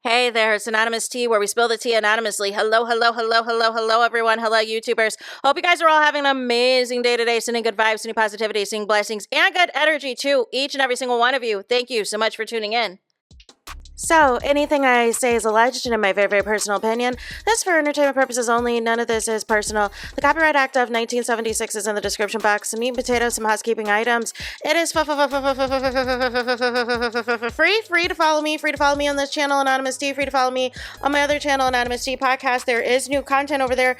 Hey there, it's Anonymous Tea, where we spill the tea anonymously. Hello, everyone. Hello, YouTubers. Hope you guys are all having an amazing day today, sending good vibes, sending positivity, sending blessings, and good energy to each and every single one of you. Thank you so much for tuning in. So, anything I say is alleged and in my very, very personal opinion. This is for entertainment purposes only. None of this is personal. The Copyright Act of 1976 is in the description box. Some meat and potatoes, some housekeeping items. It is free to follow me. Free to follow me on this channel, Anonymous Tea. Free to follow me on my other channel, Anonymous Tea Podcast. There is new content over there.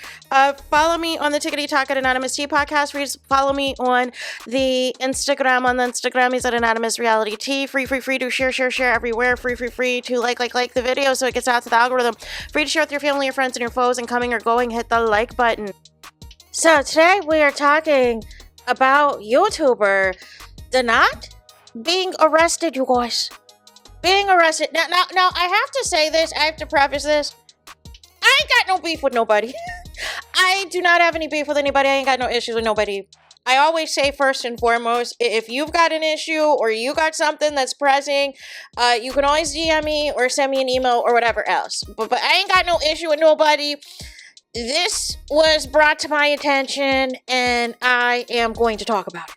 Follow me on the Tickety Talk at Anonymous Tea Podcast. Free to follow me on the Instagram. On the Instagram is at Anonymous Reality Tea. Free to share everywhere. Free to like the video so it gets out to the algorithm. Free to share with your family, your friends, and your foes, and coming or going, hit the like button. So today we are talking about YouTuber Danat being arrested, you guys. Being arrested. Now, I have to say this, I have to preface this. I ain't got no beef with nobody. I do not have any beef with anybody. I ain't got no issues with nobody. I always say first and foremost, if you've got an issue or you got something that's pressing, you can always DM me or send me an email or whatever else. But I ain't got no issue with nobody. This was brought to my attention and I am going to talk about it.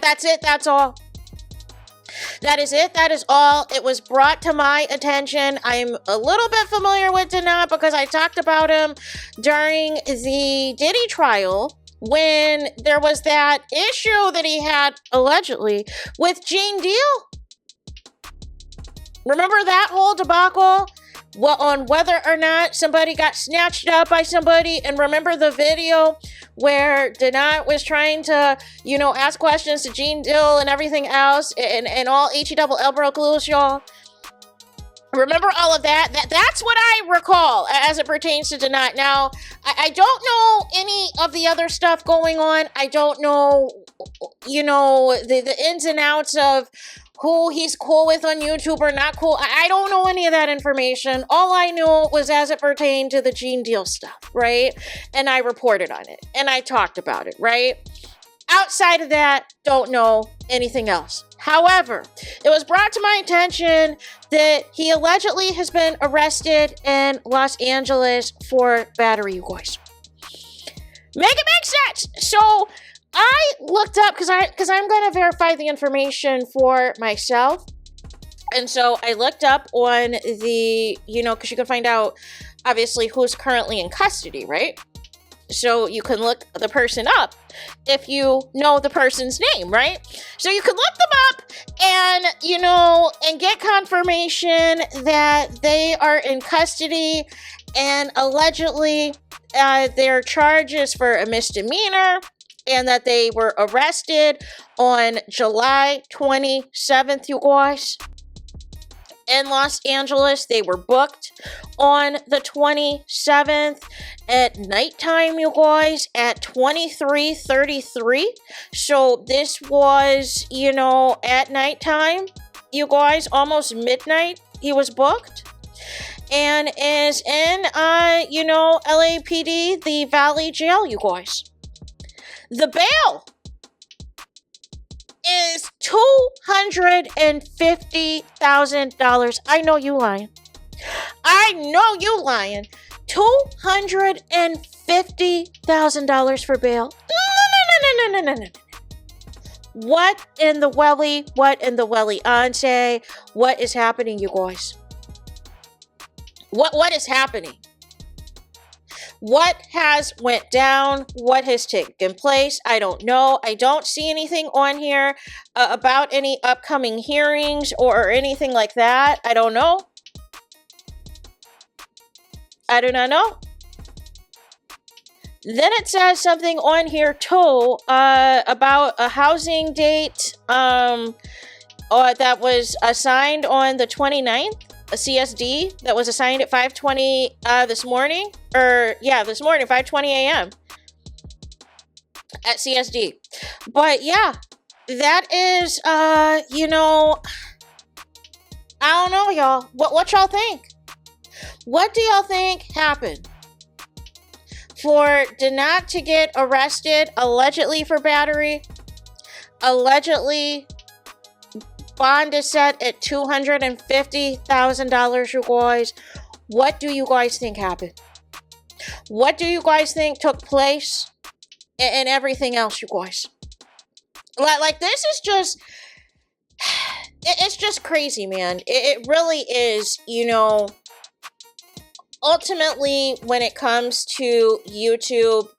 That's it. That's all. That is it. That is all. It was brought to my attention. I'm a little bit familiar with Danat because I talked about him during the Diddy trial, when there was that issue that he had allegedly with Gene Deal. Remember that whole debacle? Well, on whether or not somebody got snatched up by somebody. And remember the video where Danat was trying to, ask questions to Gene Deal and everything else, and all H-E-double-L broke loose, y'all. Remember all of that? That's what I recall as it pertains to Danat. Now, I don't know any of the other stuff going on. I don't know, the ins and outs of who he's cool with on YouTube or not cool. I don't know any of that information. All I knew was as it pertained to the Gene Deal stuff, right? And I reported on it. And I talked about it, right? Outside of that, don't know anything else. However, it was brought to my attention that he allegedly has been arrested in Los Angeles for battery, you guys. Make it make sense. So I looked up, because I'm going to verify the information for myself. And so I looked up on the, because you can find out, obviously, who's currently in custody, right? So you can look the person up if you know the person's name, right? So you can look them up and, and get confirmation that they are in custody, and allegedly their charges for a misdemeanor, and that they were arrested on July 27th, you guys. In Los Angeles, they were booked on the 27th at nighttime, you guys, at 23:33. So this was, at nighttime, you guys, almost midnight, he was booked. And is in, LAPD, the Valley Jail, you guys. The bail is $250,000. I know you lying. $250,000 for bail. No. What in the welly? What in the welly? Ante? What is happening, you guys? What is happening? What has went down? What has taken place? I don't know. I don't see anything on here about any upcoming hearings or anything like that. I don't know. I do not know. Then it says something on here too about a housing date that was assigned on the 29th. A CSD that was assigned at 5:20 this morning. This morning, 5:20 a.m. at CSD. But yeah, that is, I don't know, y'all. What y'all think? What do y'all think happened for Danat to get arrested allegedly for battery, allegedly bond is set at $250,000, you guys. What do you guys think happened? What do you guys think took place? And everything else, you guys. Like this is just... It's just crazy, man. It really is, you know... Ultimately, when it comes to YouTube,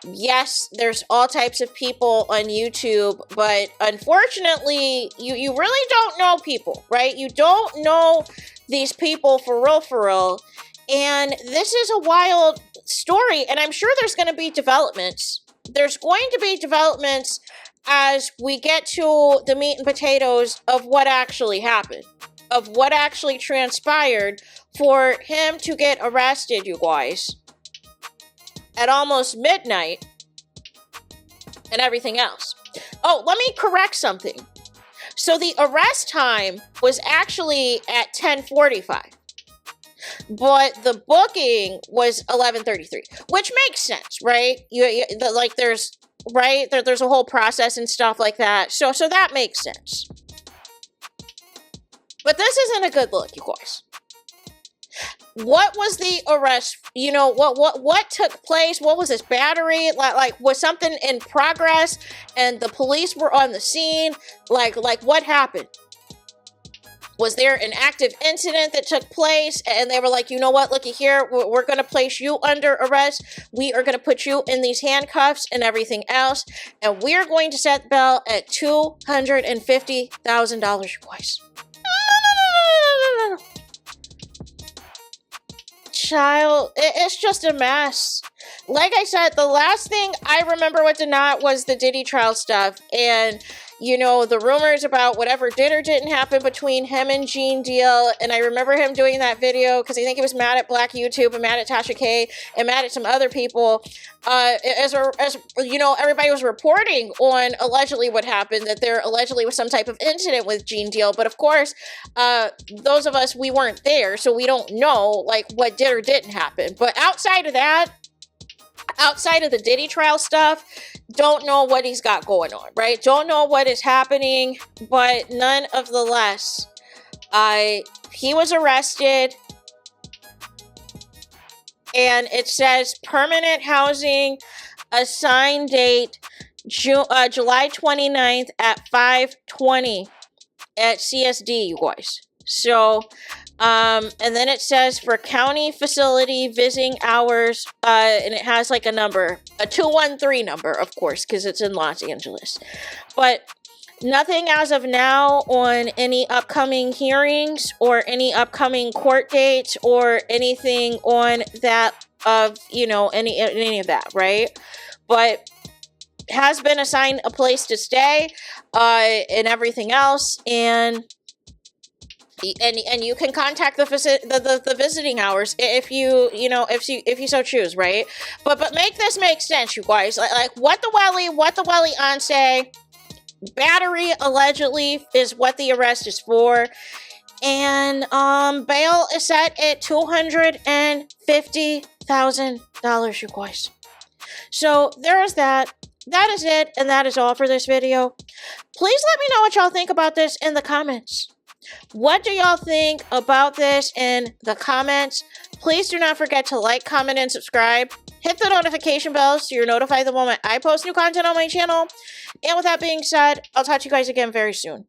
yes, there's all types of people on YouTube, but unfortunately, you really don't know people, right? You don't know these people for real. And this is a wild story, and I'm sure there's going to be developments. There's going to be developments as we get to the meat and potatoes of what actually happened, of what actually transpired for him to get arrested, you guys, at almost midnight and everything else. Oh, let me correct something. So the arrest time was actually at 10:45, but the booking was 11:33, which makes sense, right? There's a whole process and stuff like that. So that makes sense. But this isn't a good look, you guys. What was the arrest? You know, what took place? What was this battery? Like was something in progress and the police were on the scene? Like what happened? Was there an active incident that took place and they were like, you know what, looky here, we're going to place you under arrest. We are going to put you in these handcuffs and everything else. And we're going to set the bail at $250,000, you guys. No. Child, it's just a mess. Like I said, the last thing I remember with Donat was the Diddy trial stuff. And, you know, the rumors about whatever did or didn't happen between him and Gene Deal. And I remember him doing that video because I think he was mad at Black YouTube and mad at Tasha K and mad at some other people. As you know, everybody was reporting on allegedly what happened, that there allegedly was some type of incident with Gene Deal. But of course, those of us, we weren't there, so we don't know like what did or didn't happen. But outside of that, outside of the Diddy trial stuff, don't know what he's got going on, right? Don't know what is happening, but none of the less, he was arrested, and it says permanent housing, assigned date, July 29th at 5:20 at CSD, you guys. So, and then it says for county facility visiting hours, and it has like a number, a 213 number, of course, because it's in Los Angeles. But nothing as of now on any upcoming hearings or any upcoming court dates or anything on that of, you know, any of that, right? But has been assigned a place to stay, and everything else, and you can contact the visiting hours if you so choose, right? But make this make sense, you guys. Like what the welly on say, battery allegedly is what the arrest is for, and bail is set at $250,000, you guys. So there is that. That is it, and that is all for this video. Please let me know what y'all think about this in the comments. What do y'all think about this in the comments? Please do not forget to like, comment, and subscribe. Hit the notification bell so you're notified the moment I post new content on my channel. And with that being said, I'll talk to you guys again very soon.